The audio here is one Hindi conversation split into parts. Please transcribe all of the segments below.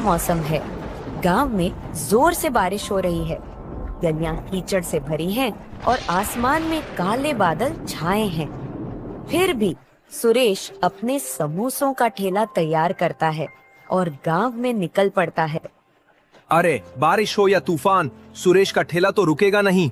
मौसम है। गांव में जोर से बारिश हो रही है। गलियां कीचड़ से भरी हैं और आसमान में काले बादल छाए हैं। फिर भी सुरेश अपने समोसों का ठेला तैयार करता है और गांव में निकल पड़ता है। अरे बारिश हो या तूफान, सुरेश का ठेला तो रुकेगा नहीं।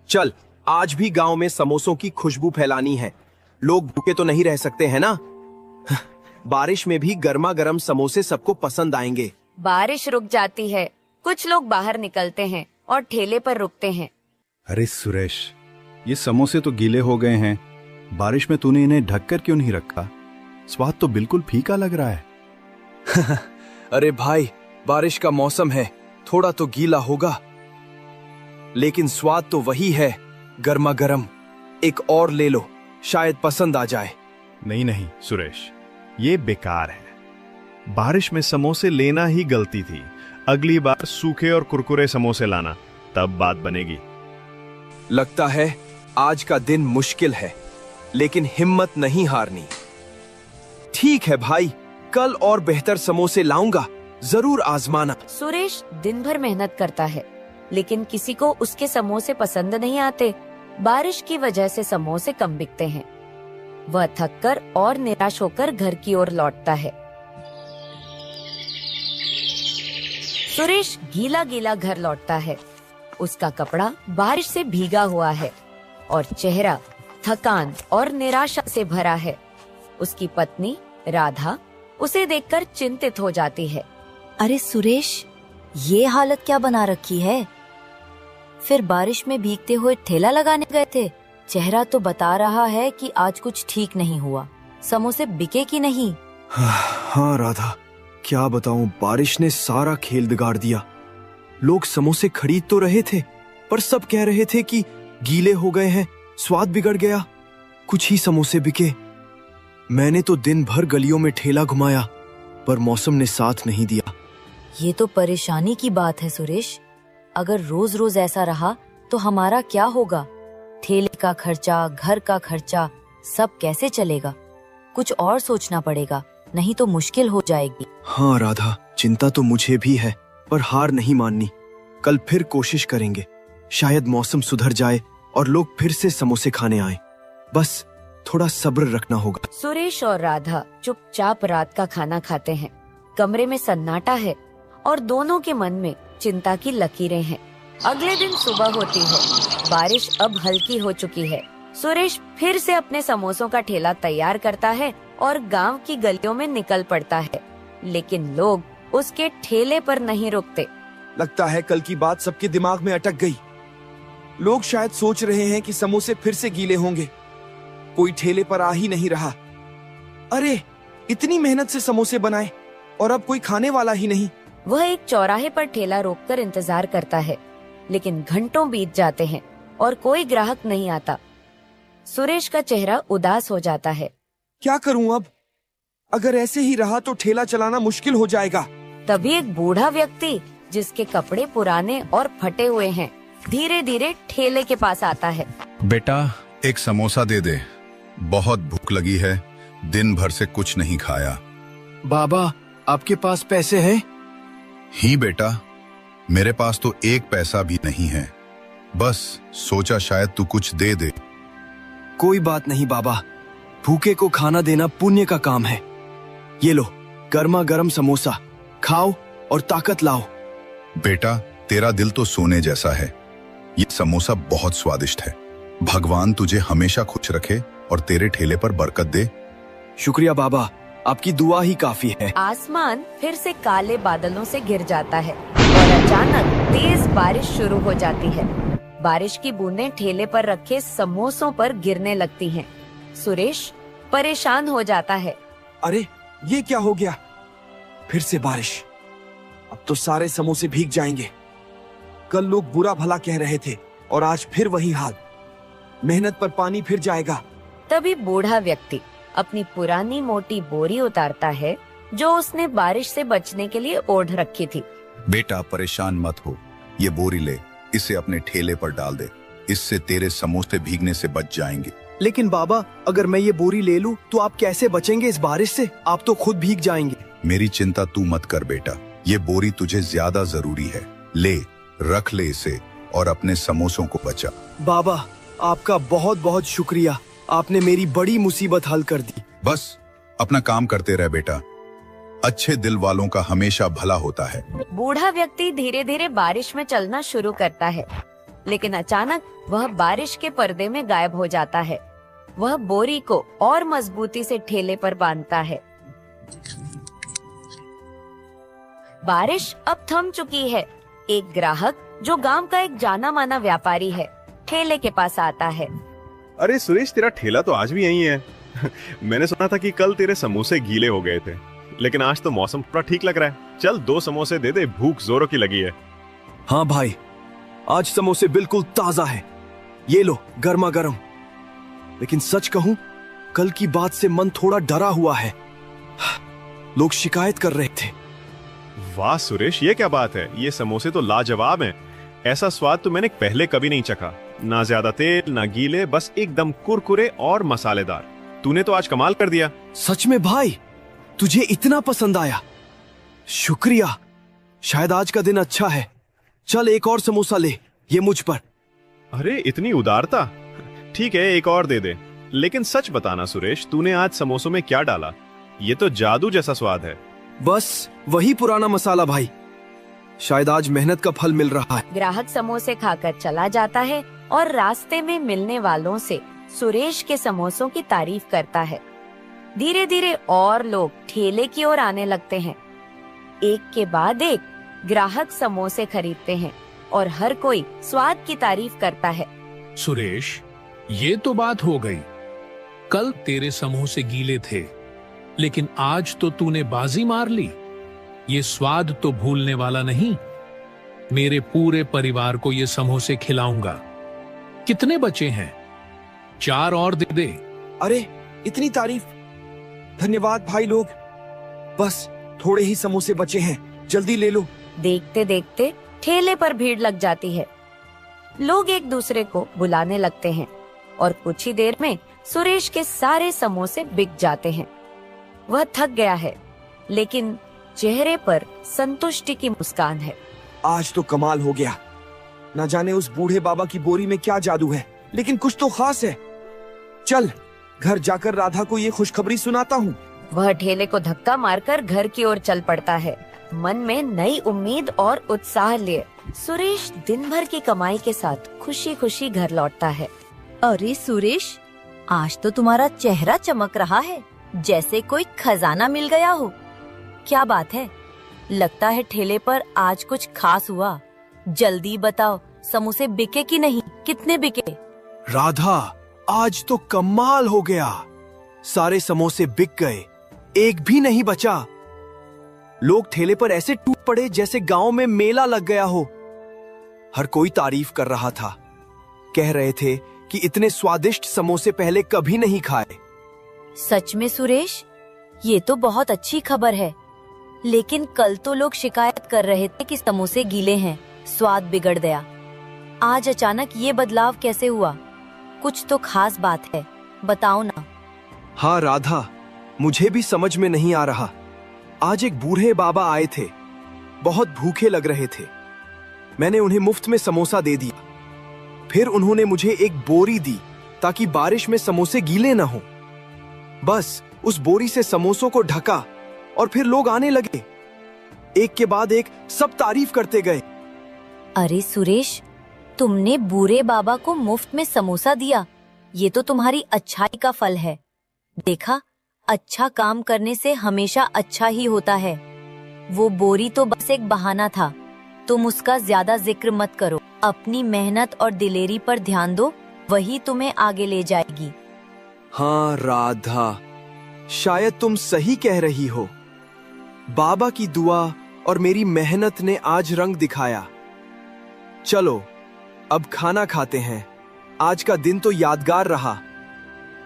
चल, आज भी गांव में समोसों की खुशबू फैलानी है। लोग भूखे तो नहीं रह सकते हैं ना। बारिश में भी गर्मा गर्म समोसे सबको पसंद आएंगे। बारिश रुक जाती है। कुछ लोग बाहर निकलते हैं और ठेले पर रुकते हैं। अरे सुरेश, ये समोसे तो गीले हो गए हैं। बारिश में तूने इन्हें ढककर क्यों नहीं रखा? स्वाद तो बिल्कुल फीका लग रहा है। अरे भाई, बारिश का मौसम है, थोड़ा तो गीला होगा, लेकिन स्वाद तो वही है, गर्मा गर्म। एक और ले लो, शायद पसंद आ जाए। नहीं नहीं सुरेश, ये बेकार है। बारिश में समोसे लेना ही गलती थी। अगली बार सूखे और कुरकुरे समोसे लाना, तब बात बनेगी। लगता है आज का दिन मुश्किल है, लेकिन हिम्मत नहीं हारनी। ठीक है भाई, कल और बेहतर समोसे लाऊंगा, जरूर आजमाना। सुरेश दिन भर मेहनत करता है, लेकिन किसी को उसके समोसे पसंद नहीं आते। बारिश की वजह से समोसे कम बिकते हैं। वह थककर और निराश होकर घर की ओर लौटता है। सुरेश गीला गीला घर लौटता है। उसका कपड़ा बारिश से भीगा हुआ है और चेहरा थकान और निराशा से भरा है। उसकी पत्नी राधा उसे देखकर चिंतित हो जाती है। अरे सुरेश, ये हालत क्या बना रखी है? फिर बारिश में भीगते हुए ठेला लगाने गए थे। चेहरा तो बता रहा है कि आज कुछ ठीक नहीं हुआ। समोसे बिके कि नहीं? हाँ राधा, क्या बताऊं, बारिश ने सारा खेल बिगाड़ दिया। लोग समोसे खरीद तो रहे थे, पर सब कह रहे थे कि गीले हो गए हैं, स्वाद बिगड़ गया। कुछ ही समोसे बिके। मैंने तो दिन भर गलियों में ठेला घुमाया, पर मौसम ने साथ नहीं दिया। ये तो परेशानी की बात है सुरेश। अगर रोज रोज ऐसा रहा तो हमारा क्या होगा? ठेले का खर्चा, घर का खर्चा, सब कैसे चलेगा? कुछ और सोचना पड़ेगा, नहीं तो मुश्किल हो जाएगी। हाँ राधा, चिंता तो मुझे भी है, पर हार नहीं माननी। कल फिर कोशिश करेंगे। शायद मौसम सुधर जाए और लोग फिर से समोसे खाने आए। बस थोड़ा सब्र रखना होगा। सुरेश और राधा चुपचाप रात का खाना खाते हैं। कमरे में सन्नाटा है और दोनों के मन में चिंता की लकीरें हैं। अगले दिन सुबह होती है। बारिश अब हल्की हो चुकी है। सुरेश फिर से अपने समोसों का ठेला तैयार करता है और गांव की गलियों में निकल पड़ता है, लेकिन लोग उसके ठेले पर नहीं रुकते। लगता है कल की बात सबके दिमाग में अटक गई। लोग शायद सोच रहे हैं कि समोसे फिर से गीले होंगे। कोई ठेले पर आ ही नहीं रहा। अरे, इतनी मेहनत से समोसे बनाए और अब कोई खाने वाला ही नहीं। वह एक चौराहे पर ठेला रोककर इंतजार करता है, लेकिन घंटों बीत जाते हैं और कोई ग्राहक नहीं आता। सुरेश का चेहरा उदास हो जाता है। क्या करूं अब? अगर ऐसे ही रहा तो ठेला चलाना मुश्किल हो जाएगा। तभी एक बूढ़ा व्यक्ति, जिसके कपड़े पुराने और फटे हुए हैं, धीरे धीरे ठेले के पास आता है। बेटा, एक समोसा दे दे, बहुत भूख लगी है, दिन भर से कुछ नहीं खाया। बाबा, आपके पास पैसे हैं? ही बेटा, मेरे पास तो एक पैसा भी नहीं है। बस सोचा शायद तू कुछ दे दे। कोई बात नहीं बाबा, भूखे को खाना देना पुण्य का काम है। ये लो, गर्मा गर्म समोसा खाओ और ताकत लाओ। बेटा, तेरा दिल तो सोने जैसा है। ये समोसा बहुत स्वादिष्ट है। भगवान तुझे हमेशा खुश रखे और तेरे ठेले पर बरकत दे। शुक्रिया बाबा, आपकी दुआ ही काफी है। आसमान फिर से काले बादलों से घिर जाता है और अचानक तेज बारिश शुरू हो जाती है। बारिश की बूंदें ठेले पर रखे समोसों पर गिरने लगती हैं। सुरेश परेशान हो जाता है। अरे, ये क्या हो गया? फिर से बारिश। अब तो सारे समोसे भीग जाएंगे। कल लोग बुरा भला कह रहे थे और आज फिर वही हाल। मेहनत पर पानी फिर जाएगा। तभी बूढ़ा व्यक्ति अपनी पुरानी मोटी बोरी उतारता है, जो उसने बारिश से बचने के लिए ओढ़ रखी थी। बेटा, परेशान मत हो, ये बोरी ले, इसे अपने ठेले पर डाल दे। इससे तेरे समोसे भीगने से बच जाएंगे। लेकिन बाबा, अगर मैं ये बोरी ले लूं तो आप कैसे बचेंगे इस बारिश से? आप तो खुद भीग जाएंगे। मेरी चिंता तू मत कर बेटा, ये बोरी तुझे ज्यादा जरूरी है, ले रख ले इसे और अपने समोसों को बचा। बाबा, आपका बहुत बहुत शुक्रिया, आपने मेरी बड़ी मुसीबत हल कर दी। बस अपना काम करते रह बेटा, अच्छे दिल वालों का हमेशा भला होता है। बूढ़ा व्यक्ति धीरे धीरे बारिश में चलना शुरू करता है, लेकिन अचानक वह बारिश के पर्दे में गायब हो जाता है। वह बोरी को और मजबूती से ठेले पर बांधता है। बारिश अब थम चुकी है। एक ग्राहक जो गांव का एक जाना माना व्यापारी है, ठेले के पास आता है। अरे सुरेश, तेरा ठेला तो आज भी यही है। मैंने सुना था कि कल तेरे समोसे गीले हो गए थे, लेकिन आज तो मौसम थोड़ा ठीक लग रहा है। चल 2 समोसे दे दे, भूख जोरों की लगी है। हाँ भाई, आज समोसे बिल्कुल ताजा है, ये लो गर्मा गर्म। लेकिन सच कहूं, कल की बात से मन थोड़ा डरा हुआ है। लोग शिकायत कर रहे थे। वाह सुरेश, ये क्या बात है? ये समोसे तो लाजवाब हैं। ऐसा स्वाद तो मैंने पहले कभी नहीं चखा। ना ज्यादा तेल ना गीले, बस एकदम कुरकुरे और मसालेदार। तूने तो आज कमाल कर दिया। सच में भाई, तुझे इतना पसंद आया? शुक्रिया, शायद आज का दिन अच्छा है। चल एक और समोसा ले, ये मुझ पर। अरे इतनी उदारता। ठीक है, एक और दे दे। लेकिन सच बताना सुरेश, तूने आज समोसों में क्या डाला? ये तो जादू जैसा स्वाद है। बस वही पुराना मसाला भाई, शायद आज मेहनत का फल मिल रहा है। ग्राहक समोसे खाकर चला जाता है और रास्ते में मिलने वालों से सुरेश के समोसों की तारीफ करता है। धीरे धीरे और लोग ठेले की ओर आने लगते हैं। एक के बाद एक ग्राहक समोसे खरीदते हैं और हर कोई स्वाद की तारीफ करता है। सुरेश, ये तो बात हो गई। कल तेरे समोसे गीले थे, लेकिन आज तो तूने बाजी मार ली। ये स्वाद तो भूलने वाला नहीं। मेरे पूरे परिवार को ये समोसे खिलाऊंगा। कितने बचे हैं? 4 और दे दे। अरे इतनी तारीफ, धन्यवाद भाई लोग। बस थोड़े ही समोसे बचे हैं, जल्दी ले लो। देखते देखते ठेले पर भीड़ लग जाती है। लोग एक दूसरे को बुलाने लगते हैं और कुछ ही देर में सुरेश के सारे समोसे बिक जाते हैं। वह थक गया है, लेकिन चेहरे पर संतुष्टि की मुस्कान है। आज तो कमाल हो गया। न जाने उस बूढ़े बाबा की बोरी में क्या जादू है, लेकिन कुछ तो खास है। चल घर जाकर राधा को ये खुशखबरी सुनाता हूँ। वह ठेले को धक्का मारकर घर की ओर चल पड़ता है, मन में नई उम्मीद और उत्साह लिए। सुरेश दिन भर की कमाई के साथ खुशी खुशी घर लौटता है। अरे सुरेश, आज तो तुम्हारा चेहरा चमक रहा है, जैसे कोई खजाना मिल गया हो। क्या बात है? लगता है ठेले पर आज कुछ खास हुआ। जल्दी बताओ, समोसे बिके कि नहीं? कितने बिके? राधा, आज तो कमाल हो गया। सारे समोसे बिक गए, एक भी नहीं बचा। लोग ठेले पर ऐसे टूट पड़े जैसे गांव में मेला लग गया हो। हर कोई तारीफ कर रहा था, कह रहे थे कि इतने स्वादिष्ट समोसे पहले कभी नहीं खाए। सच में सुरेश, ये तो बहुत अच्छी खबर है। लेकिन कल तो लोग शिकायत कर रहे थे कि समोसे गीले हैं, स्वाद बिगड़ गया। आज अचानक ये बदलाव कैसे हुआ? कुछ तो खास बात है, बताओ ना। हाँ राधा, मुझे भी समझ में नहीं आ रहा। आज एक बूढ़े बाबा आए थे, बहुत भूखे लग रहे थे। मैंने उन्हें मुफ्त में समोसा दे दिया। फिर उन्होंने मुझे एक बोरी दी ताकि बारिश में समोसे गीले न हो। बस उस बोरी से समोसों को ढका और फिर लोग आने लगे। एक के बाद एक सब तारीफ करते गए। अरे सुरेश, तुमने बूढ़े बाबा को मुफ्त में समोसा दिया, ये तो तुम्हारी अच्छाई का फल है। देखा, अच्छा काम करने से हमेशा अच्छा ही होता है। वो बोरी तो बस एक बहाना था, तुम उसका ज्यादा जिक्र मत करो। अपनी मेहनत और दिलेरी पर ध्यान दो, वही तुम्हें आगे ले जाएगी। हाँ राधा, शायद तुम सही कह रही हो। बाबा की दुआ और मेरी मेहनत ने आज रंग दिखाया। चलो अब खाना खाते हैं। आज का दिन तो यादगार रहा।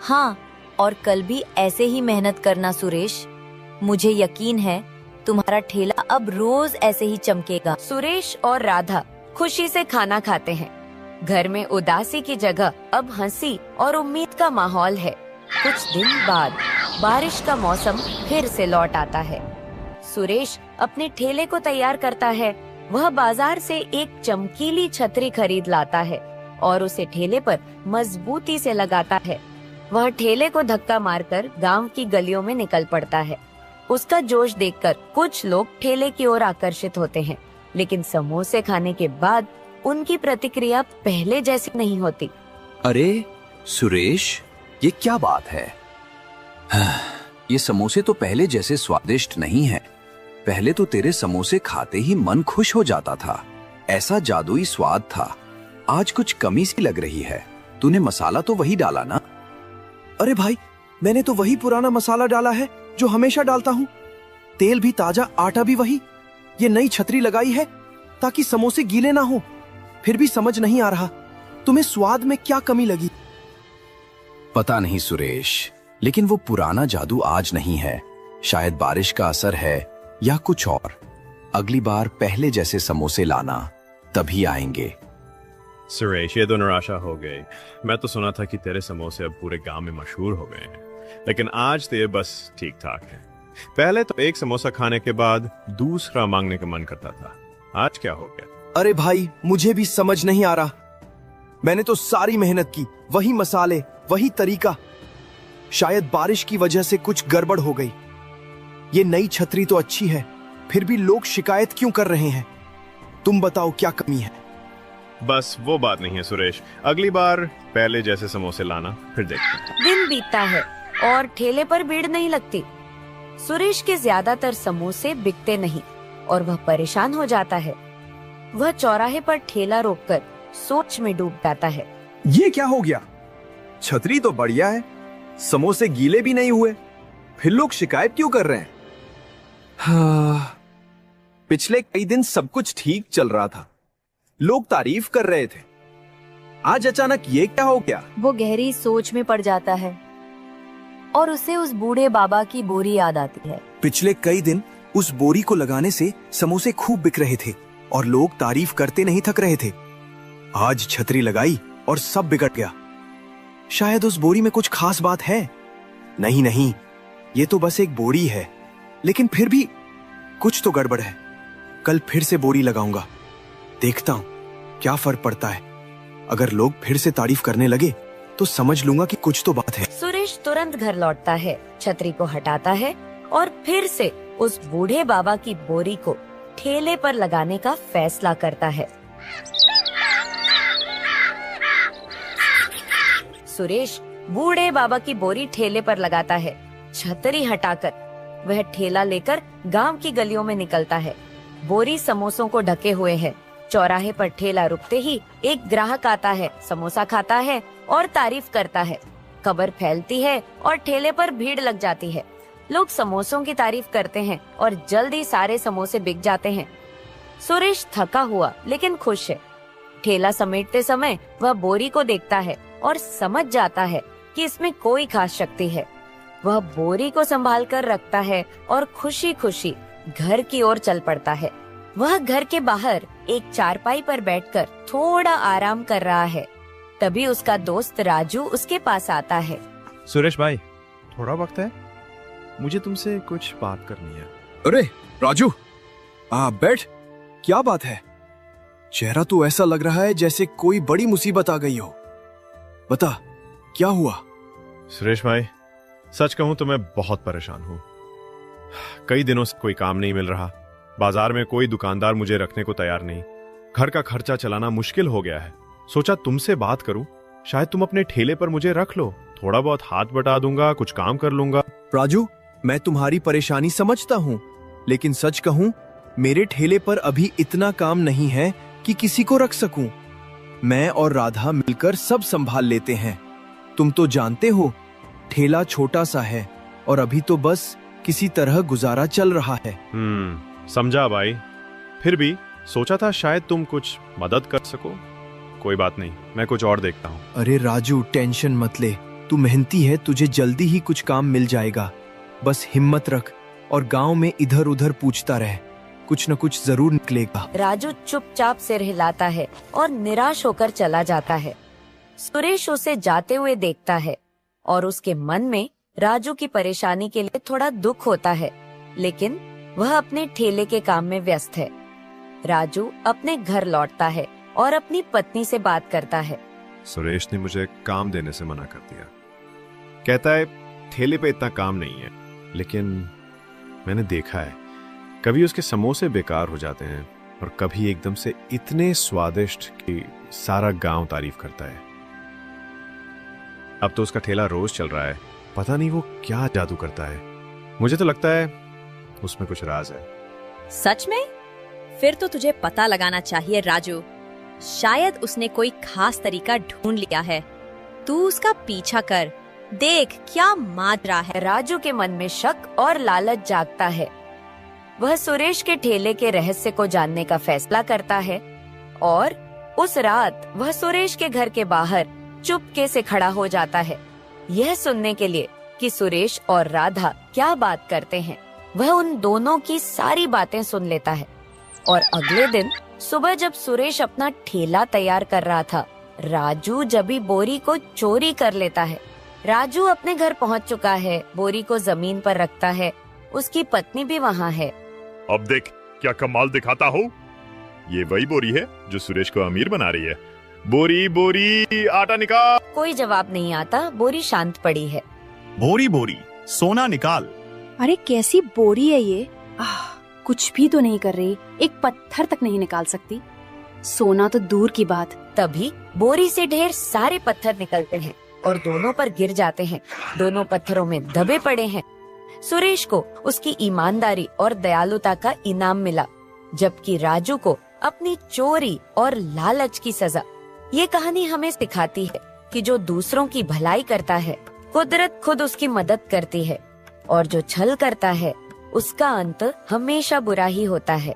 हाँ, और कल भी ऐसे ही मेहनत करना सुरेश। मुझे यकीन है तुम्हारा ठेला अब रोज ऐसे ही चमकेगा। सुरेश और राधा खुशी से खाना खाते हैं। घर में उदासी की जगह अब हंसी और उम्मीद का माहौल है। कुछ दिन बाद बारिश का मौसम फिर से लौट आता है। सुरेश अपने ठेले को तैयार करता है, वह बाजार से एक चमकीली छतरी खरीद लाता है और उसे ठेले पर मजबूती से लगाता है। वह ठेले को धक्का मारकर गांव की गलियों में निकल पड़ता है। उसका जोश देखकर कुछ लोग ठेले की ओर आकर्षित होते हैं, लेकिन समोसे खाने के बाद उनकी प्रतिक्रिया पहले जैसी नहीं होती। अरे सुरेश, ये क्या बात है? ये समोसे तो पहले जैसे स्वादिष्ट नहीं है। पहले तो तेरे समोसे खाते ही मन खुश हो जाता था, ऐसा जादुई स्वाद था। आज कुछ कमी सी लग रही है। तूने मसाला तो वही डाला ना? अरे भाई, मैंने तो वही पुराना मसाला डाला है जो हमेशा डालता हूँ। तेल भी ताजा, आटा भी वही। ये नई छतरी लगाई है ताकि समोसे गीले ना हो। फिर भी समझ नहीं आ रहा तुम्हें स्वाद में क्या कमी लगी। पता नहीं सुरेश, लेकिन वो पुराना जादू आज नहीं है। शायद बारिश का असर है या कुछ और। अगली बार पहले जैसे समोसे लाना, तभी आएंगे। सुरेश, ये तो निराशा हो गई। मैं तो सुना था कि तेरे समोसे अब पूरे गांव में मशहूर हो गए हैं, लेकिन आज तो ये बस ठीक ठाक है। पहले तो एक समोसा खाने के बाद दूसरा मांगने का मन करता था, आज क्या हो गया? अरे भाई, मुझे भी समझ नहीं आ रहा। मैंने तो सारी मेहनत की, वही मसाले, वही तरीका। शायद बारिश की वजह से कुछ गड़बड़ हो गई। ये नई छतरी तो अच्छी है, फिर भी लोग शिकायत क्यों कर रहे हैं? तुम बताओ क्या कमी है? बस वो बात नहीं है सुरेश, अगली बार पहले जैसे समोसे लाना, फिर देखते हैं। दिन बीतता है और ठेले पर भीड़ नहीं लगती। सुरेश के ज्यादातर समोसे बिकते नहीं और वह परेशान हो जाता है। वह चौराहे पर ठेला रोककर सोच में डूब जाता है। ये क्या हो गया? छतरी तो बढ़िया है, समोसे गीले भी नहीं हुए, फिर लोग शिकायत क्यों कर रहे हैं? पिछले कई दिन सब कुछ ठीक चल रहा था, लोग तारीफ कर रहे थे। आज अचानक ये क्या हो गया? वो गहरी सोच में पड़ जाता है और उसे उस बूढ़े बाबा की बोरी याद आती है। पिछले कई दिन उस बोरी को लगाने से समोसे खूब बिक रहे थे और लोग तारीफ करते नहीं थक रहे थे। आज छतरी लगाई और सब बिगड़ गया। शायद उस बोरी में कुछ खास बात है। नहीं नहीं, ये तो बस एक बोरी है, लेकिन फिर भी कुछ तो गड़बड़ है। कल फिर से बोरी लगाऊंगा, देखता हूं क्या फर्क पड़ता है। अगर लोग फिर से तारीफ करने लगे तो समझ लूंगा कि कुछ तो बात है। सुरेश तुरंत घर लौटता है, छतरी को हटाता है और फिर से उस बूढ़े बाबा की बोरी को ठेले पर लगाने का फैसला करता है। सुरेश बूढ़े बाबा की बोरी ठेले पर लगाता है। छतरी हटाकर वह ठेला लेकर गांव की गलियों में निकलता है। बोरी समोसों को ढके हुए है। चौराहे पर ठेला रुकते ही एक ग्राहक आता है, समोसा खाता है और तारीफ करता है। खबर फैलती है और ठेले पर भीड़ लग जाती है। लोग समोसों की तारीफ करते हैं और जल्द ही सारे समोसे बिक जाते हैं। सुरेश थका हुआ लेकिन खुश है। ठेला समेटते समय वह बोरी को देखता है और समझ जाता है कि इसमें कोई खास शक्ति है। वह बोरी को संभाल कर रखता है और खुशी खुशी घर की ओर चल पड़ता है। वह घर के बाहर एक चारपाई पर बैठकर थोड़ा आराम कर रहा है। तभी उसका दोस्त राजू उसके पास आता है। सुरेश भाई, थोड़ा वक्त है? मुझे तुमसे कुछ बात करनी है। अरे राजू, बैठ। क्या बात है? चेहरा तो ऐसा लग रहा है जैसे कोई बड़ी मुसीबत आ गई हो। बता, क्या हुआ? सुरेश भाई, सच कहूं तो मैं बहुत परेशान हूं। कई दिनों से कोई काम नहीं मिल रहा। बाजार में कोई दुकानदार मुझे रखने को तैयार नहीं। घर का खर्चा चलाना मुश्किल हो गया है। सोचा तुमसे बात करूं, शायद तुम अपने ठेले पर मुझे रख लो। थोड़ा बहुत हाथ बटा दूंगा, कुछ काम कर लूंगा। राजू, मैं तुम्हारी परेशानी समझता हूँ, लेकिन सच कहूँ मेरे ठेले पर अभी इतना काम नहीं है कि किसी को रख सकूं। मैं और राधा मिलकर सब संभाल लेते हैं। तुम तो जानते हो, ठेला छोटा सा है और अभी तो बस किसी तरह गुजारा चल रहा है। समझा भाई। फिर भी सोचा था शायद तुम कुछ मदद कर सको। कोई बात नहीं, मैं कुछ और देखता हूँ। अरे राजू, टेंशन मत ले। तू मेहनती है, तुझे जल्दी ही कुछ काम मिल जाएगा। बस हिम्मत रख और गांव में इधर उधर पूछता रह, कुछ न कुछ जरूर निकलेगा। राजू चुपचाप सिर हिलाता है और निराश होकर चला जाता है। सुरेश उसे जाते हुए देखता है और उसके मन में राजू की परेशानी के लिए थोड़ा दुख होता है, लेकिन वह अपने ठेले के काम में व्यस्त है। राजू अपने घर लौटता है और अपनी पत्नी से बात करता है। सुरेश ने मुझे काम देने से मना कर दिया। कहता है ठेले पे इतना काम नहीं है, लेकिन मैंने देखा है कभी उसके समोसे बेकार हो जाते हैं और कभी एकदम से इतने स्वादिष्ट कि सारा गांव तारीफ करता है। अब तो उसका ठेला रोज चल रहा है, पता नहीं वो क्या जादू करता है। मुझे तो लगता है उसमें कुछ राज है। सच में? फिर तो तुझे पता लगाना चाहिए राजू। शायद उसने कोई खास तरीका ढूंढ लिया है। तू उसका पीछा कर, देख क्या माजरा है। राजू के मन में शक और लालच जागता है। वह सुरेश के ठेले के रहस्य को जानने का फैसला करता है और उस रात वह सुरेश के घर के बाहर चुपके से खड़ा हो जाता है, यह सुनने के लिए कि सुरेश और राधा क्या बात करते हैं। वह उन दोनों की सारी बातें सुन लेता है और अगले दिन सुबह जब सुरेश अपना ठेला तैयार कर रहा था, राजू जबी बोरी को चोरी कर लेता है। राजू अपने घर पहुंच चुका है, बोरी को जमीन पर रखता है। उसकी पत्नी भी वहाँ है। अब देख क्या कमाल दिखाता हो। ये वही बोरी है जो सुरेश को अमीर बना रही है। बोरी बोरी आटा निकाल। कोई जवाब नहीं आता, बोरी शांत पड़ी है। बोरी बोरी सोना निकाल। अरे कैसी बोरी है ये? कुछ भी तो नहीं कर रही, एक पत्थर तक नहीं निकाल सकती। सोना तो दूर की बात। तभी बोरी से ढेर सारे पत्थर निकलते हैं और दोनों पर गिर जाते हैं। दोनों पत्थरों में दबे पड़े हैं। सुरेश को उसकी ईमानदारी और दयालुता का इनाम मिला, जबकि राजू को अपनी चोरी और लालच की सजा। ये कहानी हमें सिखाती है कि जो दूसरों की भलाई करता है, कुदरत खुद उसकी मदद करती है, और जो छल करता है उसका अंत हमेशा बुरा ही होता है।